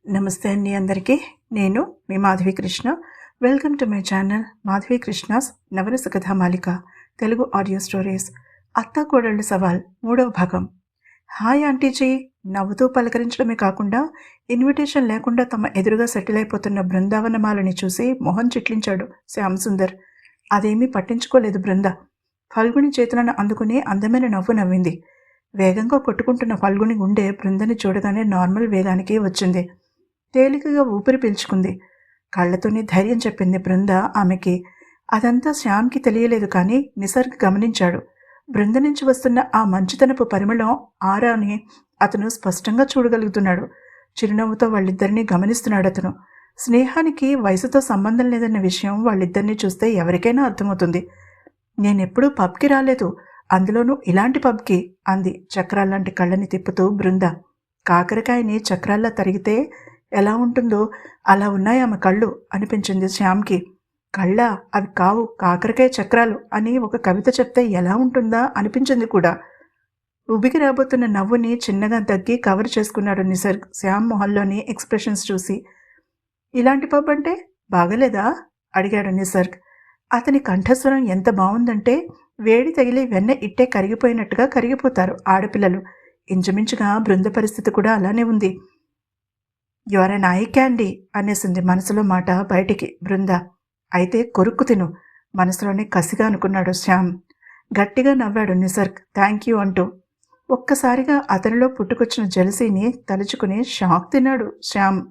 నమస్తే అండి అందరికీ. నేను మీ Madhavi Krishna. Welcome to my channel Madhavi Krishna's Navarasa Kathamalika Telugu audio stories. అత్తాకోడళ్ళు సవాల్ 3వ భాగం. హాయ్ ఆంటీజీ నవ్వుతూ పలకరించడమే కాకుండా ఇన్విటేషన్ లేకుండా తమ ఎదురుగా సెటిల్ అయిపోతున్న బృందావనమాలని చూసి మొహం చిట్లించాడు శ్యామ్ సుందర్. అదేమీ పట్టించుకోలేదు బృంద. ఫల్గుని చేతులను అందుకుని అందమైన నవ్వు నవ్వింది. వేగంగా కొట్టుకుంటున్న ఫల్గుని గుండె బృందని చూడగానే నార్మల్ వేగానికి వచ్చింది. తేలికగా ఊపిరి పీల్చుకుంది. కళ్లతోనే ధైర్యం చెప్పింది బృంద ఆమెకి. అదంతా శ్యామ్కి తెలియలేదు, కానీ నిసర్గ్ గమనించాడు. బృంద నుంచి వస్తున్న ఆ మంచితనపు పరిమళం ఆరాని అతను స్పష్టంగా చూడగలుగుతున్నాడు. చిరునవ్వుతో వాళ్ళిద్దరినీ గమనిస్తున్నాడు అతను. స్నేహానికి వయసుతో సంబంధం లేదన్న విషయం వాళ్ళిద్దరినీ చూస్తే ఎవరికైనా అర్థమవుతుంది. నేనెప్పుడూ పబ్కి రాలేదు, అందులోనూ ఇలాంటి పబ్కి అంది చక్రాల్లాంటి కళ్ళని తిప్పుతూ బృంద. కాకరకాయని చక్రాల్లా తరిగితే ఎలా ఉంటుందో అలా ఉన్నాయి ఆమె కళ్ళు అనిపించింది శ్యామ్కి. కళ్ళ అవి కావు, కాకరకాయ చక్రాలు అని ఒక కవిత చెప్తే ఎలా ఉంటుందా అనిపించింది కూడా. ఉబికి రాబోతున్న నవ్వుని చిన్నగా తగ్గి కవర్ చేసుకున్నాడు నిసర్గ్ శ్యామ్ మొహంలోని ఎక్స్ప్రెషన్స్ చూసి. ఇలాంటి పబ్ అంటే బాగలేదా అడిగాడు నిసర్గ్. అతని కంఠస్వరం ఎంత బాగుందంటే వేడి తగిలి వెన్న ఇట్టే కరిగిపోయినట్టుగా కరిగిపోతారు ఆడపిల్లలు. ఇంచుమించుగా బృంద పరిస్థితి కూడా అలానే ఉంది. యువర్ ఎన్ ఐ క్యాండీ అనేసింది మనసులో మాట బయటికి బృంద. అయితే కొరుక్కు తిను మనసులోనే కసిగా అనుకున్నాడు శ్యామ్. గట్టిగా నవ్వాడు నిసర్గ్ థ్యాంక్ యూ అంటూ. ఒక్కసారిగా అతనిలో పుట్టుకొచ్చిన జెలసీని తలుచుకుని షాక్ తిన్నాడు శ్యామ్.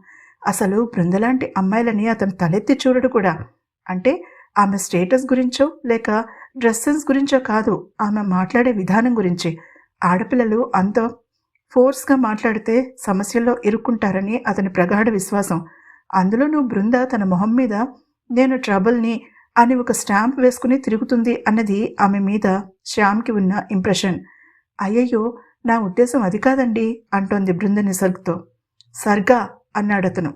అసలు బృందలాంటి అమ్మాయిలని అతను తలెత్తి చూడడు కూడా. అంటే ఆమె స్టేటస్ గురించో లేక డ్రెస్ సెన్స్ గురించో కాదు, ఆమె మాట్లాడే విధానం గురించి. ఆడపిల్లలు అంత ఫోర్స్గా మాట్లాడితే సమస్యల్లో ఇరుక్కుంటారని అతని ప్రగాఢ విశ్వాసం. అందులోనూ బృంద తన మొహం మీద నేను ట్రబుల్ని అని ఒక స్టాంప్ వేసుకుని తిరుగుతుంది అన్నది ఆమె మీద శ్యామ్కి ఉన్న ఇంప్రెషన్. అయ్యయ్యో నా ఉద్దేశం అది కాదండి అంటోంది బృంద నిసర్గ్తో. సర్గా అన్నాడతను.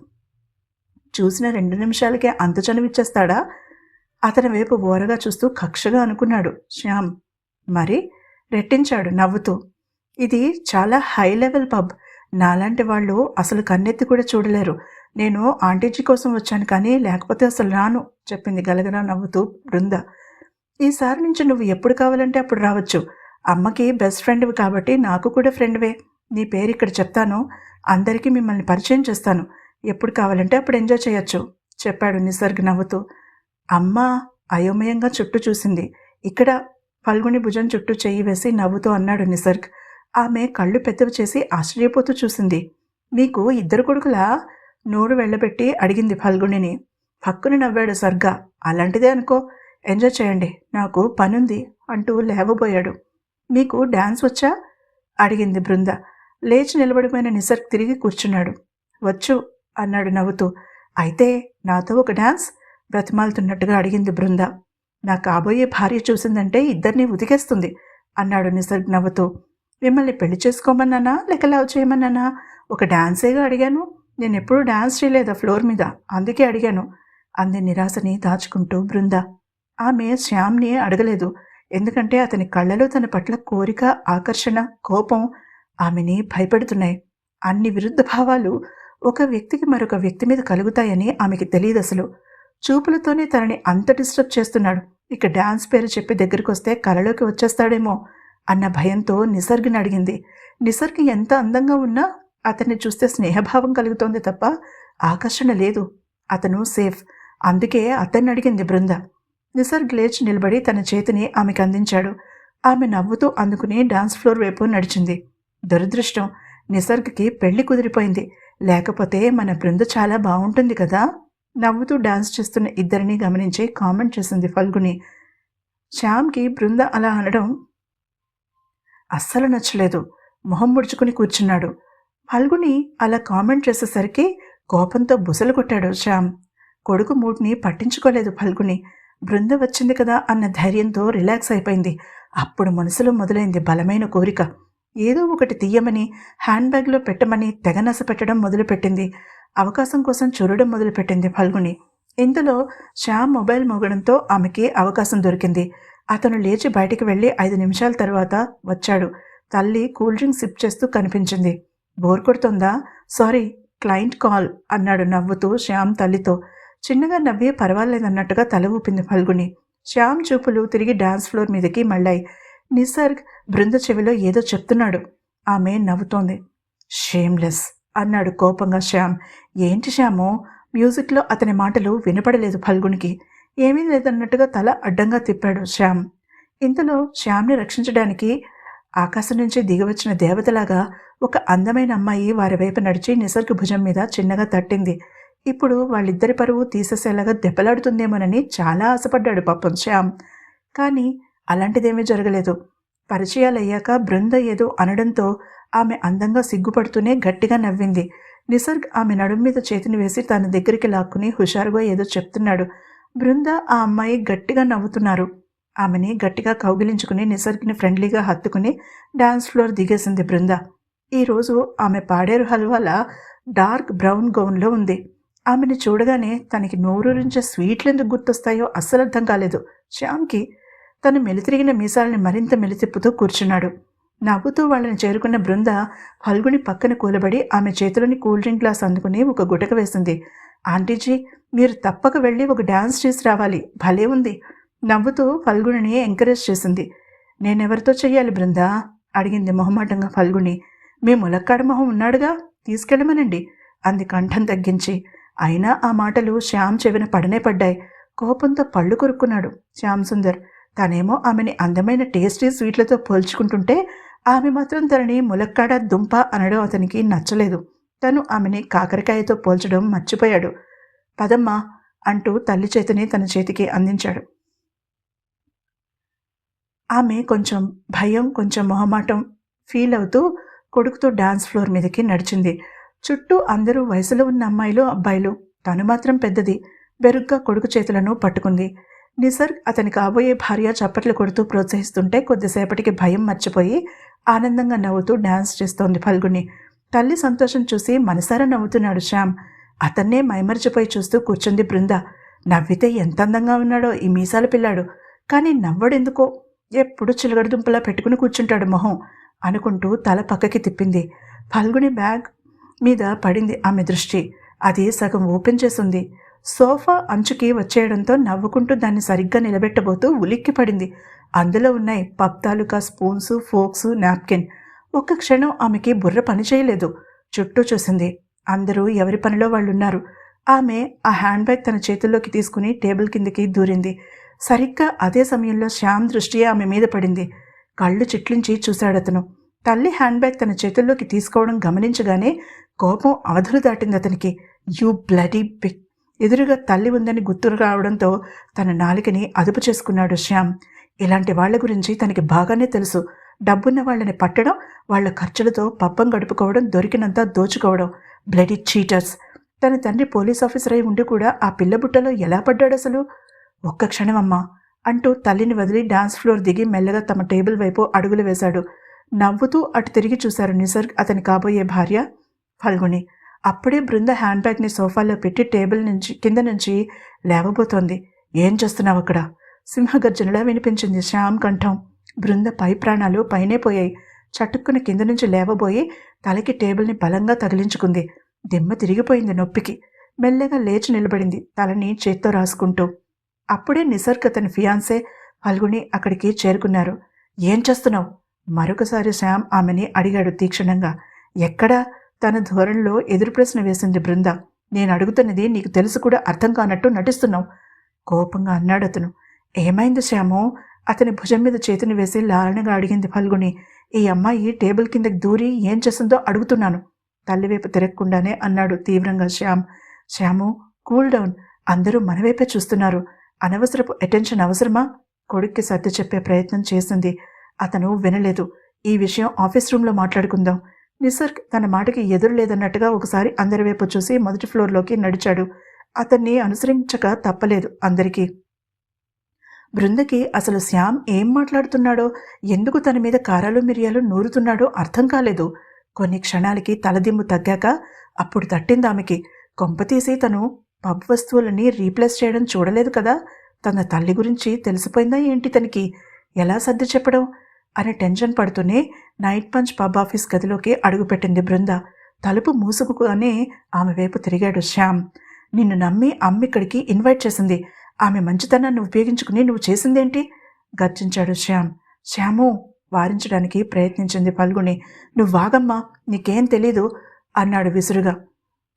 చూసిన 2 నిమిషాలకే అంత చనువిచ్చేస్తాడా? అతని వైపు ఓరగా చూస్తూ కక్షగా అనుకున్నాడు శ్యామ్. మరి రెట్టించాడు నవ్వుతూ. ఇది చాలా హై లెవెల్ పబ్. నాలాంటి వాళ్ళు అసలు కన్నెత్తి కూడా చూడలేరు. నేను ఆంటీజీ కోసం వచ్చాను, కానీ లేకపోతే అసలు రాను చెప్పింది గలగలా నవ్వుతూ బృంద. ఈసారి నుంచి నువ్వు ఎప్పుడు కావాలంటే అప్పుడు రావచ్చు. అమ్మకి బెస్ట్ ఫ్రెండ్వి కాబట్టి నాకు కూడా ఫ్రెండ్వే. నీ పేరు ఇక్కడ చెప్తాను, అందరికీ మిమ్మల్ని పరిచయం చేస్తాను. ఎప్పుడు కావాలంటే అప్పుడు ఎంజాయ్ చేయొచ్చు చెప్పాడు నిసర్గ్ నవ్వుతూ. అమ్మ అయోమయంగా చుట్టూ చూసింది. ఇక్కడ ఫల్గుని భుజం చుట్టూ చెయ్యి వేసి నవ్వుతూ అన్నాడు నిసర్గ్. ఆమె కళ్ళు పెద్దవి చేసి ఆశ్చర్యపోతూ చూసింది. మీకు 2 కొడుకులా నోరు వెళ్ళబెట్టి అడిగింది ఫల్గుణిని. పక్కున నవ్వాడు సర్గా. అలాంటిదే అనుకో, ఎంజాయ్ చేయండి, నాకు పనుంది అంటూ లేవబోయాడు. మీకు డ్యాన్స్ వచ్చా అడిగింది బృంద. లేచి నిలబడిపోయిన నిసర్గ్ తిరిగి కూర్చున్నాడు. వచ్చు అన్నాడు నవ్వుతూ. అయితే నాతో ఒక డ్యాన్స్ బ్రతిమాలుతున్నట్టుగా అడిగింది బృంద. నా కాబోయే భార్య చూసిందంటే ఇద్దరినీ ఉతికేస్తుంది అన్నాడు నిసర్గ్ నవ్వుతూ. మిమ్మల్ని పెళ్లి చేసుకోమన్నానా లేక లవ్ చేయమన్నానా? ఒక డాన్సేగా అడిగాను. నేనెప్పుడూ డాన్స్ చేయలేదా ఫ్లోర్ మీద, అందుకే అడిగాను అంది నిరాశని దాచుకుంటూ బృంద. ఆమె శ్యామ్ని అడగలేదు, ఎందుకంటే అతని కళ్ళలో తన పట్ల కోరిక, ఆకర్షణ, కోపం ఆమెని భయపెడుతున్నాయి. అన్ని విరుద్ధ భావాలు ఒక వ్యక్తికి మరొక వ్యక్తి మీద కలుగుతాయని ఆమెకి తెలియదు అసలు. చూపులతోనే తనని అంత డిస్టర్బ్ చేస్తున్నాడు, ఇక డాన్స్ పేరు చెప్పి దగ్గరికి వస్తే కలలోకి వచ్చేస్తాడేమో అన్న భయంతో నిసర్గ్ని అడిగింది. నిసర్గ్ ఎంత అందంగా ఉన్నా అతన్ని చూస్తే స్నేహభావం కలుగుతోంది తప్ప ఆకర్షణ లేదు. అతను సేఫ్, అందుకే అతన్ని అడిగింది బృంద. నిసర్గ్ లేచి నిలబడి తన చేతిని ఆమెకు అందించాడు. ఆమె నవ్వుతూ అందుకుని డాన్స్ ఫ్లోర్ వైపు నడిచింది. దురదృష్టం, నిసర్గ్కి పెళ్లి కుదిరిపోయింది. లేకపోతే మన బృంద చాలా బాగుంటుంది కదా. నవ్వుతూ డాన్స్ చేస్తున్న ఇద్దరిని గమనించి కామెంట్ చేసింది ఫల్గుని. శ్యామ్కి బృంద అలా అనడం అస్సలు నచ్చలేదు. మొహం ముడుచుకుని కూర్చున్నాడు. ఫల్గుని అలా కామెంట్ చేసేసరికి కోపంతో బుసలు కొట్టాడు శ్యామ్. కొడుకు మూడ్ని పట్టించుకోలేదు ఫల్గుని. బృంద వచ్చింది కదా అన్న ధైర్యంతో రిలాక్స్ అయిపోయింది. అప్పుడు మనసులో మొదలైంది బలమైన కోరిక. ఏదో ఒకటి తీయమని, హ్యాండ్ బ్యాగ్లో పెట్టమని తెగ నస పెట్టడం మొదలుపెట్టింది. అవకాశం కోసం చూడడం మొదలుపెట్టింది ఫల్గుని. ఇంతలో శ్యామ్ మొబైల్ మోగడంతో ఆమెకి అవకాశం దొరికింది. అతను లేచి బయటికి వెళ్ళి 5 నిమిషాల తర్వాత వచ్చాడు. తల్లి కూల్ డ్రింక్ సిప్ చేస్తూ కనిపించింది. బోర్ కొడుతోందా? సారీ, క్లయింట్ కాల్ అన్నాడు నవ్వుతూ శ్యామ్ తల్లితో. చిన్నగా నవ్వి పర్వాలేదన్నట్టుగా తల ఊపింది ఫల్గుని. శ్యామ్ చూపులు తిరిగి డాన్స్ ఫ్లోర్ మీదకి మళ్ళాయి. నిసర్గ్ బృంద చెవిలో ఏదో చెప్తున్నాడు. ఆమె నవ్వుతోంది. షేమ్లెస్ అన్నాడు కోపంగా శ్యామ్. ఏంటి శ్యాము? మ్యూజిక్లో అతని మాటలు వినపడలేదు ఫల్గునికి. ఏమీ లేదన్నట్టుగా తల అడ్డంగా తిప్పాడు శ్యామ్. ఇంతలో శ్యామ్ని రక్షించడానికి ఆకాశం నుంచి దిగివచ్చిన దేవతలాగా ఒక అందమైన అమ్మాయి వారి వైపు నడిచి నిసర్గ భుజం మీద చిన్నగా తట్టింది. ఇప్పుడు వాళ్ళిద్దరి పరువు తీసేసేలాగా దెబ్బలాడుతుందేమోనని చాలా ఆశపడ్డాడు పాపం శ్యామ్. కానీ అలాంటిదేమీ జరగలేదు. పరిచయాలయ్యాక బృంద ఏదో అనడంతో ఆమె అందంగా సిగ్గుపడుతూనే గట్టిగా నవ్వింది. నిసర్గ్ ఆమె నడుం మీద చేతిని వేసి తన దగ్గరికి లాక్కుని హుషారుగా ఏదో చెప్తున్నాడు. బృంద ఆ అమ్మాయి గట్టిగా నవ్వుతున్నారు. ఆమెని గట్టిగా కౌగిలించుకుని నిసర్గ్ని ఫ్రెండ్లీగా హత్తుకుని డాన్స్ ఫ్లోర్ దిగేసింది బృంద. ఈరోజు ఆమె పాడేరు హల్వాలా డార్క్ బ్రౌన్ గౌన్లో ఉంది. ఆమెను చూడగానే తనకి నోరూరించే స్వీట్లు ఎందుకు గుర్తొస్తాయో అస్సలు అర్థం కాలేదు శ్యామ్కి. తను మెలితిరిగిన మీసాలని మరింత మెలితిప్పుతూ కూర్చున్నాడు. నవ్వుతూ వాళ్ళని చేరుకున్న బృంద ఫల్గుని పక్కన కూలబడి ఆమె చేతిలోని కూల్ డ్రింక్ గ్లాస్ అందుకుని ఒక గుటక వేసింది. ఆంటీజీ, మీరు తప్పక వెళ్ళి ఒక డాన్స్ చేసి రావాలి, భలే ఉంది నవ్వుతూ ఫల్గుణిని ఎంకరేజ్ చేసింది. నేనెవరితో చెయ్యాలి బృందా అడిగింది మొహమాటంగా ఫల్గుణి. మీ ములక్కాడ మొహం ఉన్నాడుగా, తీసుకెళ్ళమనండి అంది కంఠం తగ్గించి. అయినా ఆ మాటలు శ్యామ్ చెవిన పడనే పడ్డాయి. కోపంతో పళ్ళు కొరుక్కున్నాడు శ్యామ్ సుందర్. తనేమో ఆమెని అందమైన టేస్టీ స్వీట్లతో పోల్చుకుంటుంటే ఆమె మాత్రం తనని ములక్కాడ దుంప అనడం అతనికి నచ్చలేదు. తను ఆమెని కాకరకాయతో పోల్చడం మర్చిపోయాడు. పదమ్మా అంటూ తల్లి చేతిని తన చేతికి అందించాడు. ఆమె కొంచెం భయం, కొంచెం మొహమాటం ఫీల్ అవుతూ కొడుకుతో డాన్స్ ఫ్లోర్ మీదకి నడిచింది. చుట్టూ అందరూ వయసులో ఉన్న అమ్మాయిలు, అబ్బాయిలు. తను మాత్రం పెద్దది. బెరుగ్గా కొడుకు చేతులను పట్టుకుంది. నిసర్గ్ అతని కాబోయే భార్య చప్పట్లు కొడుతూ ప్రోత్సహిస్తుంటే కొద్దిసేపటికి భయం మర్చిపోయి ఆనందంగా నవ్వుతూ డాన్స్ చేస్తోంది ఫల్గుని. తల్లి సంతోషం చూసి మనసారా నవ్వుతున్నాడు శ్యామ్. అతన్నే మైమర్చిపోయి చూస్తూ కూర్చుంది బృంద. నవ్వితే ఎంత అందంగా ఉన్నాడో ఈ మీసాల పిల్లాడు, కానీ నవ్వడెందుకో ఎప్పుడు చిలగడదుంపలా పెట్టుకుని కూర్చుంటాడు మొహం అనుకుంటూ తల పక్కకి తిప్పింది. ఫల్గుని బ్యాగ్ మీద పడింది ఆమె దృష్టి. అది సగం ఓపెన్ చేసింది. సోఫా అంచుకి వచ్చేయడంతో నవ్వుకుంటూ దాన్ని సరిగ్గా నిలబెట్టబోతూ ఉలిక్కి పడింది. అందులో ఉన్నాయి పప్ తాలూకా స్పూన్స్, ఫోక్స్, నాప్కిన్. ఒక్క క్షణం ఆమెకి బుర్ర పని చేయలేదు. చుట్టూ చూసింది. అందరూ ఎవరి పనిలో వాళ్ళున్నారు. ఆమె ఆ హ్యాండ్ బ్యాగ్ తన చేతుల్లోకి తీసుకుని టేబుల్ కిందకి దూరింది. సరిగ్గా అదే సమయంలో శ్యామ్ దృష్టి ఆమె మీద పడింది. కళ్ళు చిట్లించి చూశాడతను. తల్లి హ్యాండ్ బ్యాగ్ తన చేతుల్లోకి తీసుకోవడం గమనించగానే కోపం అవధులు దాటింది అతనికి. You bloody big. ఎదురుగా తల్లి ఉందని గుర్తు రావడంతో తన నాలికని అదుపు చేసుకున్నాడు శ్యామ్. ఇలాంటి వాళ్ల గురించి తనకి బాగానే తెలుసు. డబ్బున్న వాళ్ళని పట్టడం, వాళ్ల ఖర్చులతో పబ్బం గడుపుకోవడం, దొరికినంత దోచుకోవడం. Bloody cheaters. తన తండ్రి పోలీస్ ఆఫీసర్ అయి ఉండి కూడా ఆ పిల్లబుట్టలో ఎలా పడ్డాడు అసలు? ఒక్క క్షణమమ్మా అంటూ తల్లిని వదిలి డాన్స్ ఫ్లోర్ దిగి మెల్లగా తమ టేబుల్ వైపు అడుగులు వేశాడు. నవ్వుతూ అటు తిరిగి చూశారు నిసర్గ్, అతని కాబోయే భార్య ఫల్గుని. అప్పుడే బృంద హ్యాండ్ బ్యాగ్ని సోఫాలో పెట్టి టేబుల్ నుంచి కింద నుంచి లేవబోతోంది. ఏం చేస్తున్నావు అక్కడ? సింహగర్జనలా వినిపించింది శ్యామ్ కంఠం. బృంద పై ప్రాణాలు పైనే పోయాయి. చటుక్కున కింద నుంచి లేవబోయి తలకి టేబుల్ని బలంగా తగిలించుకుంది. దిమ్మ తిరిగిపోయింది నొప్పికి. మెల్లగా లేచి నిలబడింది, తలని చేత్తో రాసుకుంటూ. అప్పుడే నిసర్గ్ అతని ఫియాన్సే ఫల్గుని అక్కడికి చేరుకున్నారు. ఏం చేస్తున్నావు? మరొకసారి శ్యామ్ ఆమెని అడిగాడు తీక్షణంగా. ఎక్కడా? తన ధోరణిలో ఎదురు ప్రశ్న వేసింది బృంద. నేను అడుగుతున్నది నీకు తెలుసు కూడా అర్థం కానట్టు నటిస్తున్నావు కోపంగా అన్నాడు అతను. ఏమైంది శ్యాము? అతని భుజం మీద చేతిని వేసి లాలనగా అడిగింది ఫల్గుని. ఈ అమ్మాయి టేబుల్ కిందకి దూరి ఏం చేస్తుందో అడుగుతున్నాను తల్లివైపు తిరగకుండానే అన్నాడు తీవ్రంగా శ్యామ్. Shyam, cool down. అందరూ మనవైపే చూస్తున్నారు. అనవసరపు అటెన్షన్ అవసరమా? కొడుక్కి సర్ది చెప్పే ప్రయత్నం చేసింది. అతను వినలేదు. ఈ విషయం ఆఫీస్ రూమ్లో మాట్లాడుకుందాం. నిసర్గ్ తన మాటకి ఎదురు లేదన్నట్టుగా ఒకసారి అందరి వైపు చూసి మొదటి ఫ్లోర్లోకి నడిచాడు. అతన్ని అనుసరించక తప్పలేదు అందరికీ. బృందకి అసలు శ్యామ్ ఏం మాట్లాడుతున్నాడో, ఎందుకు తన మీద కారాలు మిరియాలు నూరుతున్నాడో అర్థం కాలేదు. కొన్ని క్షణాలకి తలదిమ్ము తగ్గాక అప్పుడు తట్టింది ఆమెకి. కొంపతీసి తను పబ్ వస్తువులని రీప్లేస్ చేయడం చూడలేదు కదా? తన తల్లి గురించి తెలిసిపోయిందా ఏంటి తనకి? ఎలా సర్ది చెప్పడం అని టెన్షన్ పడుతూనే నైట్ పంచ్ పబ్ ఆఫీస్ గదిలోకి అడుగుపెట్టింది బృంద. తలుపు మూసుకునే ఆమె వైపు తిరిగాడు శ్యామ్. నిన్ను నమ్మి అమ్మ ఇక్కడికి ఇన్వైట్ చేసింది. ఆమె మంచితనాన్ని ఉపయోగించుకుని నువ్వు చేసిందేంటి? గర్జించాడు శ్యామ్. శ్యాము, వారించడానికి ప్రయత్నించింది ఫల్గుణి. నువ్వాగమ్మా, నీకేం తెలీదు అన్నాడు విసురుగా.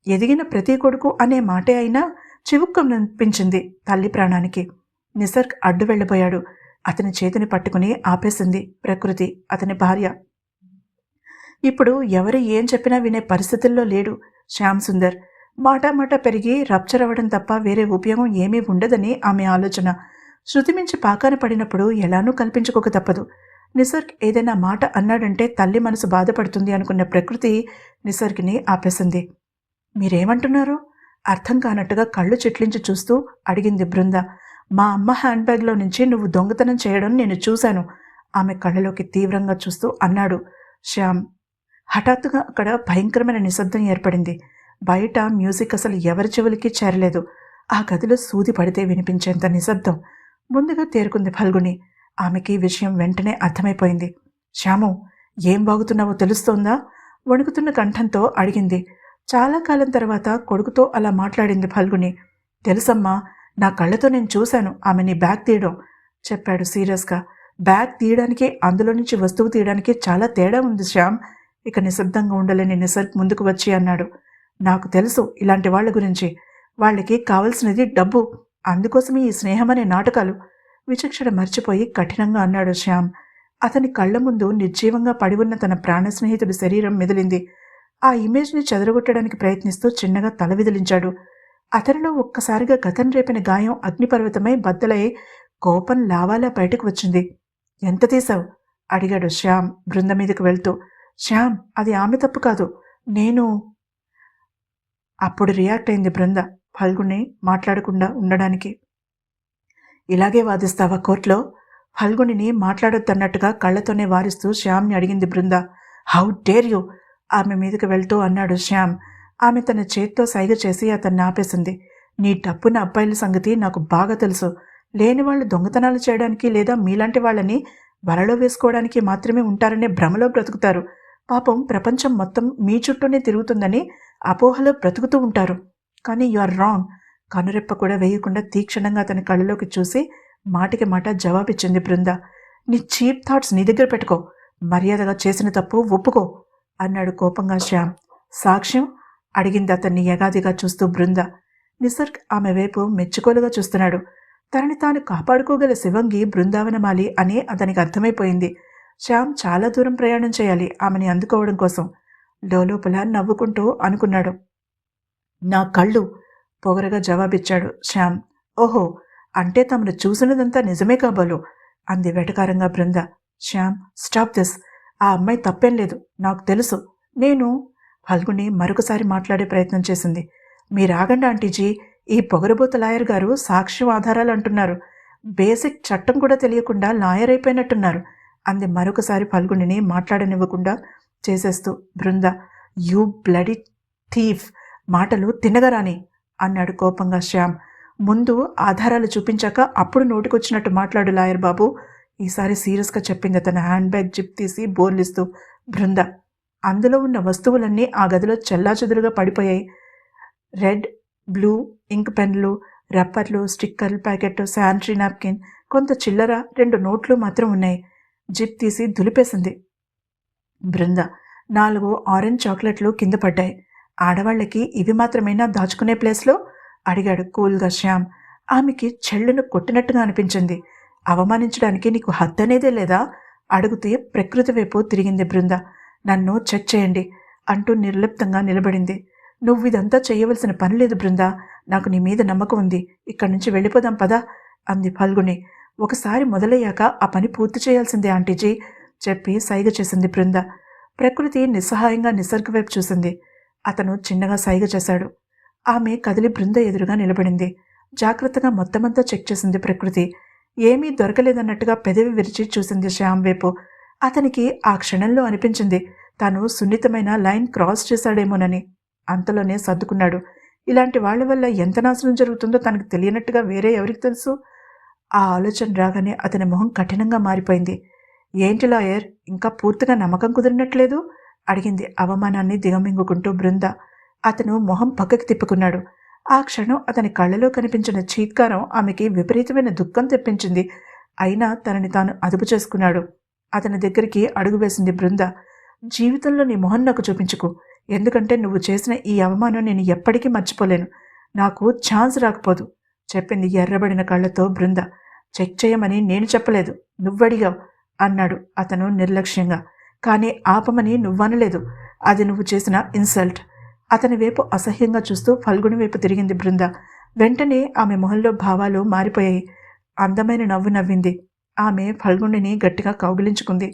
ఎదిగిన ప్రతి కొడుకు అనే మాటే అయినా చివుక్కునిపించింది తల్లి ప్రాణానికి. నిసర్గ్ అడ్డు వెళ్ళిపోయాడు. అతని చేతిని పట్టుకుని ఆపేసింది ప్రకృతి, అతని భార్య. ఇప్పుడు ఎవరు ఏం చెప్పినా వినే పరిస్థితుల్లో లేడు శ్యామ్ సుందర్. మాటా పెరిగి రప్చర్ అవ్వడం తప్ప వేరే ఉపయోగం ఏమీ ఉండదని ఆమె ఆలోచన. శృతి మించి పాకాన పడినప్పుడు ఎలానూ కల్పించుకోక తప్పదు. నిసర్గ్ ఏదైనా మాట అన్నాడంటే తల్లి మనసు బాధపడుతుంది అనుకున్న ప్రకృతి నిసర్గ్ని ఆపేసింది. మీరేమంటున్నారు? అర్థం కానట్టుగా కళ్ళు చిట్లించి చూస్తూ అడిగింది బృంద. మా అమ్మ హ్యాండ్ బ్యాగ్లో నుంచి నువ్వు దొంగతనం చేయడం నేను చూశాను, ఆమె కళ్ళలోకి తీవ్రంగా చూస్తూ అన్నాడు శ్యామ్. హఠాత్తుగా అక్కడ భయంకరమైన నిశ్శబ్దం ఏర్పడింది. బయట మ్యూజిక్ అసలు ఎవరి చెవులకి చేరలేదు. ఆ గదిలో సూది పడితే వినిపించేంత నిశ్శబ్దం. ముందుగా తేరుకుంది ఫల్గుణి. ఆమెకి విషయం వెంటనే అర్థమైపోయింది. శ్యాము, ఏం బాగుతున్నావో తెలుస్తోందా? వణుకుతున్న కంఠంతో అడిగింది. చాలా కాలం తర్వాత కొడుకుతో అలా మాట్లాడింది ఫల్గుణి. తెలుసమ్మా, నా కళ్ళతో నేను చూశాను ఆమె నీ బ్యాగ్ తీయడం, చెప్పాడు సీరియస్గా. బ్యాగ్ తీయడానికి అందులో నుంచి వస్తువు తీయడానికి చాలా తేడా ఉంది శ్యామ్. ఇక నిశ్శబ్దంగా ఉండలేని నిసర్గ్ ముందుకు వచ్చి అన్నాడు. నాకు తెలుసు ఇలాంటి వాళ్ళ గురించి. వాళ్ళకి కావలసినది డబ్బు. అందుకోసమే ఈ స్నేహం అనే నాటకాలు. విచక్షణ మర్చిపోయి కఠినంగా అన్నాడు శ్యామ్. అతని కళ్ల ముందు నిర్జీవంగా పడి ఉన్న తన ప్రాణ స్నేహితుడి శరీరం మెదిలింది. ఆ ఇమేజ్ని చెదరగొట్టడానికి ప్రయత్నిస్తూ చిన్నగా తల విదిలించాడు. అతనిలో ఒక్కసారిగా గతం రేపిన గాయం అగ్నిపర్వతమై బద్దలై కోపం లావాలా బయటకు వచ్చింది. ఎంత తీశావు? అడిగాడు శ్యామ్ బృంద మీదకు వెళ్తూ. శ్యామ్, అది ఆమె తప్పు కాదు, నేను. అప్పుడు రియాక్ట్ అయింది బృంద, ఫల్గుణ్ణి మాట్లాడకుండా ఉండడానికి. ఇలాగే వాదిస్తావా కోర్టులో? ఫల్గుణిని మాట్లాడొద్దన్నట్టుగా కళ్లతోనే వారిస్తూ శ్యామ్ని అడిగింది బృంద. How dare you? ఆమె మీదకి వెళ్తూ అన్నాడు శ్యామ్. ఆమె తన చేత్తో సైగ చేసి అతన్ని ఆపేసింది. నీ డబ్బున అబ్బాయిల సంగతి నాకు బాగా తెలుసు. లేని వాళ్ళు దొంగతనాలు చేయడానికి లేదా మీలాంటి వాళ్ళని వలలో వేసుకోవడానికి మాత్రమే ఉంటారనే భ్రమలో బ్రతుకుతారు. పాపం ప్రపంచం మొత్తం మీ చుట్టూనే తిరుగుతుందని అపోహలో బ్రతుకుతూ ఉంటారు. కానీ యు ఆర్ రాంగ్. కనురెప్ప కూడా వేయకుండా తీక్షణంగా అతని కళ్ళలోకి చూసి మాటికి మాట జవాబిచ్చింది బృంద. నీ చీప్ థాట్స్ నీ దగ్గర పెట్టుకో. మర్యాదగా చేసిన తప్పు ఒప్పుకో అన్నాడు కోపంగా శ్యామ్. సాక్ష్యం? అడిగింది అతన్ని యగాదిగా చూస్తూ బృంద. నిసర్గ్ ఆమె వైపు మెచ్చుకోలుగా చూస్తున్నాడు. తనని తాను కాపాడుకోగల శివంగి బృందావనమాలి అని అతనికి అర్థమైపోయింది. శ్యామ్ చాలా దూరం ప్రయాణం చేయాలి ఆమెని అందుకోవడం కోసం. లోపల నవ్వుకుంటూ అనుకున్నాడు. నా కళ్ళు, పొగరగా జవాబిచ్చాడు శ్యామ్. ఓహో, అంటే తమను చూసినదంతా నిజమే కాబోలు అంది వెటకారంగా బృంద. Shyam, stop this. ఆ అమ్మాయి తప్పేం లేదు, నాకు తెలుసు. నేను. ఫల్గుణి మరొకసారి మాట్లాడే ప్రయత్నం చేసింది. మీరాగండి ఆంటీజీ, ఈ పొగరబోత లాయర్ గారు సాక్ష్యం ఆధారాలు అంటున్నారు. బేసిక్ చట్టం కూడా తెలియకుండా లాయర్ అయిపోయినట్టున్నారు అంది మరొకసారి ఫల్గుణిని మాట్లాడనివ్వకుండా చేసేస్తూ బృంద. యూ బ్లడీ థీఫ్, మాటలు తిన్నగరాని అన్నాడు కోపంగా శ్యామ్. ముందు ఆధారాలు చూపించాక అప్పుడు నోటికొచ్చినట్టు మాట్లాడు లాయర్ బాబు, ఈసారి సీరియస్గా చెప్పింది తన హ్యాండ్ బ్యాగ్ జిప్ తీసి బోర్లిస్తూ బృంద. అందులో ఉన్న వస్తువులన్నీ ఆ గదిలో చెల్లాచెదురుగా పడిపోయాయి. రెడ్, బ్లూ ఇంక్ పెన్లు, రబ్బర్లు, స్టిక్కర్ల ప్యాకెట్, శానిటరీ నాప్కిన్, కొంత చిల్లర, 2 నోట్లు మాత్రం ఉన్నాయి. జిప్ తీసి దులిపేసింది బృంద. 4 ఆరెంజ్ చాక్లెట్లు కింద పడ్డాయి. ఆడవాళ్లకి ఇవి మాత్రమేనా దాచుకునే ప్లేస్లో? అడిగాడు కూల్గా శ్యామ్. ఆమెకి చెళ్ళును కొట్టినట్టుగా అనిపించింది. అవమానించడానికి నీకు హద్దనేదే లేదా? అడుగుతే ప్రకృతి వైపు తిరిగింది బృంద. నన్ను చెక్ చేయండి అంటూ నిర్లిప్తంగా నిలబడింది. నువ్వు ఇదంతా చేయవలసిన పని లేదు బృంద, నాకు నీ మీద నమ్మకం ఉంది. ఇక్కడి నుంచి వెళ్ళిపోదాం పదా అంది ఫల్గుణి. ఒకసారి మొదలయ్యాక ఆ పని పూర్తి చేయాల్సిందే ఆంటీజీ చెప్పి సైగ చేసింది బృంద. ప్రకృతి నిస్సహాయంగా నిసర్గ వైపు చూసింది. అతను చిన్నగా సైగ చేశాడు. ఆమె కదిలి బృంద ఎదురుగా నిలబడింది. జాగ్రత్తగా మొత్తమంతా చెక్ చేసింది ప్రకృతి. ఏమీ దొరకలేదన్నట్టుగా పెదవి విరిచి చూసింది శ్యామ్ వైపు. అతనికి ఆ క్షణంలో అనిపించింది తాను సున్నితమైన లైన్ క్రాస్ చేశాడేమోనని. అంతలోనే సర్దుకున్నాడు. ఇలాంటి వాళ్ళ వల్ల ఎంత నాశనం జరుగుతుందో తనకు తెలియనట్టుగా వేరే ఎవరికి తెలుసు? ఆ ఆలోచన రాగానే అతని మొహం కఠినంగా మారిపోయింది. ఏంటి లాయర్, ఇంకా పూర్తిగా నమ్మకం కుదిరినట్లేదు అడిగింది అవమానాన్ని దిగమింగుకుంటూ బృంద. అతను మొహం పక్కకి తిప్పుకున్నాడు. ఆ క్షణం అతని కళ్ళలో కనిపించిన చీత్కారం ఆమెకి విపరీతమైన దుఃఖం తెప్పించింది. అయినా తనని తాను అదుపు చేసుకున్నాడు. అతని దగ్గరికి అడుగు వేసింది బృంద. జీవితంలో నీ మొహం నాకు చూపించుకో. ఎందుకంటే నువ్వు చేసిన ఈ అవమానం నేను ఎప్పటికీ మర్చిపోలేను. నాకు ఛాన్స్ రాకపోదు చెప్పింది ఎర్రబడిన కళ్ళతో బృంద. చెక్ చేయమని నేను చెప్పలేదు, నువ్వడిగావు అన్నాడు అతను నిర్లక్ష్యంగా. కానీ ఆపమని నువ్వనలేదు. అది నువ్వు చేసిన ఇన్సల్ట్. అతని వైపు అసహ్యంగా చూస్తూ ఫల్గుని వైపు తిరిగింది బృంద. వెంటనే ఆమె మొహంలో భావాలు మారిపోయాయి. అందమైన నవ్వు నవ్వింది. ఆమె ఫల్గుణిని గట్టిగా కౌగిలించుకుంది.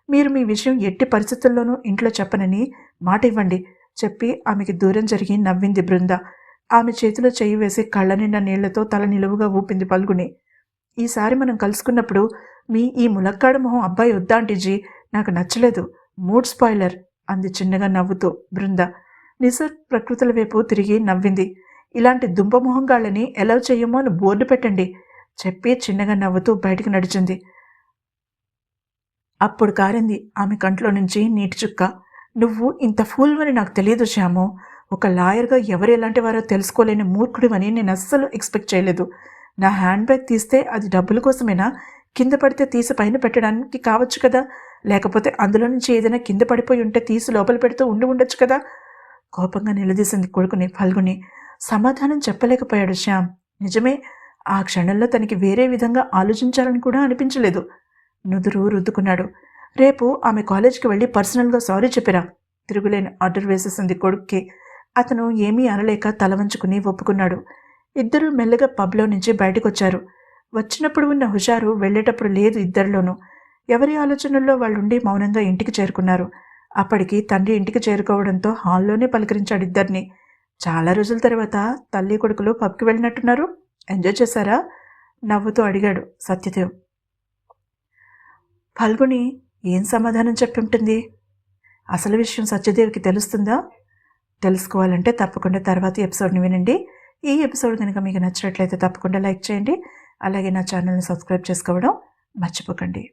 మీరు మీ విషయం ఎట్టి పరిస్థితుల్లోనూ ఇంట్లో చెప్పనని మాట ఇవ్వండి చెప్పి ఆమెకి దూరం జరిగి నవ్వింది బృంద. ఆమె చేతిలో చెయ్యి వేసి కళ్ళ నిండా నీళ్లతో తల నిలువుగా ఊపింది ఫల్గుని. ఈసారి మనం కలుసుకున్నప్పుడు మీ ఈ ములక్కాడు మొహం అబ్బాయి వద్దా ఆంటీజీ, నాకు నచ్చలేదు, మూడ్ స్పాయిలర్ అంది చిన్నగా నవ్వుతూ బృంద. నిసర్ ప్రకృతుల వైపు తిరిగి నవ్వింది. ఇలాంటి దుంపమొహంగాళ్ళని ఎలా చెయ్యమో అని బోర్డు పెట్టండి చెప్పి చిన్నగా నవ్వుతూ బయటికి నడిచింది. అప్పుడు కారింది ఆమె కంట్లో నుంచి నీటి చుక్క. నువ్వు ఇంత ఫూల్వని నాకు తెలియదు శ్యాము. ఒక లాయర్గా ఎవరు ఎలాంటి వారో తెలుసుకోలేని మూర్ఖుడివని నేను అస్సలు ఎక్స్పెక్ట్ చేయలేదు. నా హ్యాండ్ బ్యాగ్ తీస్తే అది డబ్బుల కోసమేనా? కింద పడితే తీసి పైన పెట్టడానికి కావచ్చు కదా, లేకపోతే అందులో నుంచి ఏదైనా కింద పడిపోయి ఉంటే తీసి లోపల పెడుతూ ఉండొచ్చు కదా. కోపంగా నిలదీసింది కొడుకుని ఫల్గుని. సమాధానం చెప్పలేకపోయాడు శ్యామ్. నిజమే, ఆ క్షణంలో తనకి వేరే విధంగా ఆలోచించాలని కూడా అనిపించలేదు. నుదురు రుద్దుకున్నాడు. రేపు ఆమె కాలేజీకి వెళ్ళి పర్సనల్గా సారీ చెప్పిరా తిరుగులేని ఆర్డర్ వేసేసింది కొడుక్కి. అతను ఏమీ అనలేక తల వంచుకుని ఒప్పుకున్నాడు. ఇద్దరూ మెల్లగా పబ్లో నుంచి బయటకొచ్చారు. వచ్చినప్పుడు ఉన్న హుషారు వెళ్ళేటప్పుడు లేదు ఇద్దరిలోనూ. ఎవరి ఆలోచనల్లో వాళ్ళుండి మౌనంగా ఇంటికి చేరుకున్నారు. అప్పటికి తండ్రి ఇంటికి చేరుకోవడంతో హాల్లోనే పలకరించాడు ఇద్దరిని. చాలా రోజుల తర్వాత తల్లి కొడుకులు పబ్కి వెళ్ళినట్టున్నారు, ఎంజాయ్ చేశారా నవ్వుతూ అడిగాడు సత్యదేవ్. ఫల్గుని ఏం సమాధానం చెప్పి ఉంటుంది? అసలు విషయం సత్యదేవ్కి తెలుస్తుందా? తెలుసుకోవాలంటే తప్పకుండా తర్వాత ఎపిసోడ్ని వినండి. ఈ ఎపిసోడ్ కనుక మీకు నచ్చినట్లయితే తప్పకుండా లైక్ చేయండి. అలాగే నా ఛానల్ని సబ్స్క్రైబ్ చేసుకోవడం మర్చిపోకండి.